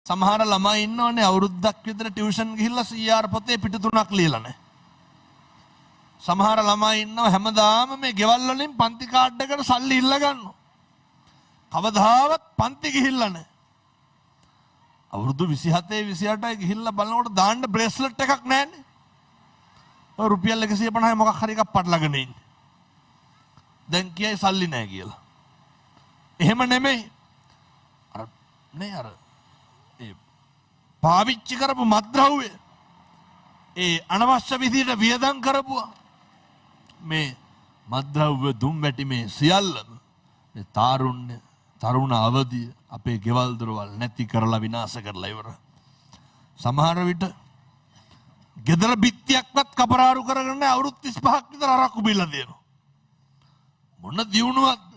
සමහර ළමයි ඉන්නවනේ අවුරුද්දක් විතර ටියුෂන් ගිහිල්ලා CR පොතේ පිටු 3ක් ලියලා නැහැ. සමහර ළමයි ඉන්නවා හැමදාම මේ ගෙවල් වලින් පන්ති කාඩ් එකට සල්ලි ඉල්ල ගන්නවා. කවදාවත් පන්ති ගිහිල්ලා නැහැ. අවුරුදු 27 28යි ගිහිල්ලා බලනකොට දාන්න බ්‍රේස්ලට් එකක් නැහැනේ. ඔය රුපියල් 150 මොකක් හරි එකක් පටලගෙන ඉන්නේ. දැන් කියයි සල්ලි නැහැ කියලා. එහෙම නෙමෙයි. අර ඒ පාවිච්චි කරපු මත්ද්‍රව්‍ය ඒ අනවශ්‍ය විදිහට වියදම් කරපුවා මේ මත්ද්‍රව්‍ය දුම් වැටි මේ සියල්ලම මේ තරුණ අවදිය අපේ ගෙවල් දොරවල් නැති කරලා විනාශ කරලා ඉවර. සමහර විට ගෙදර බිත්තියක්වත් කපරාරු කරගෙන අවුරුදු 35ක් විතර අරක්කු බිල්ලා දෙනවා. මොන දියුණුවක්ද?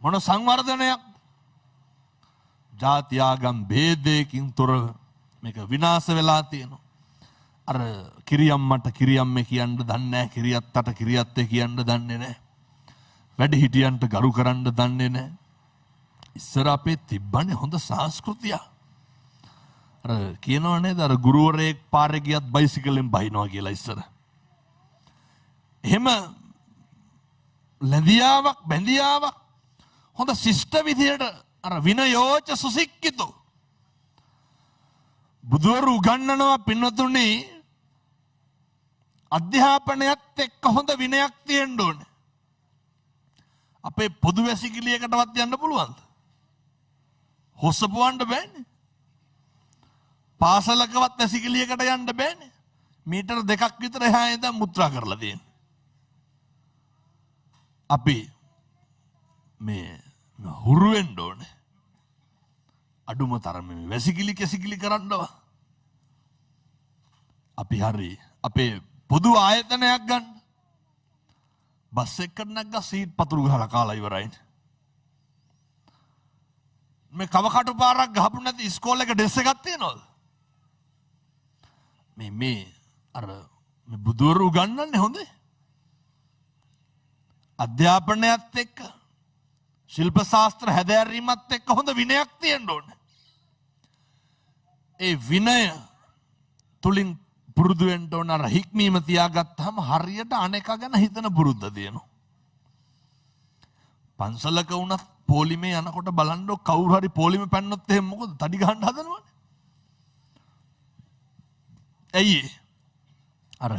මොන සංවර්ධනයක්? ජාති ආගම් ભેදයකින් තොරව මේක විනාශ වෙලා තියෙනවා. අර කිරියම්මට කිරියම්මේ කියන්න දන්නේ නැහැ, කිරියත්තට කිරියත්තේ කියන්න දන්නේ නැහැ. වැඩි හිටියන්ට ගරු කරන්න දන්නේ නැහැ. ඉස්සර අපේ තිබ්බනේ හොඳ සංස්කෘතිය. අර කියනවා නේද අර ගුරුවරයෙක් පාරේ ගියත් බයිසිකලෙන් බහිනවා කියලා ඉස්සර. එහෙම ලැබියාවක් බැඳියාවක් හොඳ ශිෂ්ට විදියට අර විනයෝච සුසික්කිතෝ බුදුවරු උගන්වනවා පින්නතුනි අධ්‍යාපනයත් එක්ක හොඳ විනයක් තියෙන්න ඕනේ. අපේ පොදු වැසිකිළියකටවත් යන්න පුළුවන්ද? හොස්සපුවන්න බෑනේ. පාසලකවත් වැසිකිළියකට යන්න බෑනේ. මීටර 2ක් විතර එහා ඉඳන් මුත්‍රා කරලා තියෙනවා. අපි මේ හුරු වෙන්න ඕනේ. අඩුම තරමේ වැසිකිලි කැසිකිලි කරන්නවා. අපි හරි අපේ පොදු ආයතනයක් ගන්න. බස් එකකට නැග්ගා සීට් පතුරු ගහලා කාලා ඉවරයි. මේ කවකටු පාරක් ගහපු නැති ඉස්කෝලේ එක ඩෙස් එකක් තියනවද? මේ බුදුවරු උගන්වන්නේ හොඳේ. අධ්‍යාපනයත් එක්ක ශිල්ප ශාස්ත්‍ර හැදෑරීමත් එක්ක හොඳ විනයක් තියෙන්න ඕනේ. ඒ විනය තුලින් පුරුදු වෙන්න ඕන අර හික්මීම තියාගත්තාම හරියට අනේක ගැන හිතන පුරුද්ද තියෙනවා. පන්සලක වුණත් පොලිමේ යනකොට බලන්න කවුරු හරි පොලිමේ පැන්නොත් එහෙම මොකද? තඩි ගහන්න හදනවනේ. ඇයි අර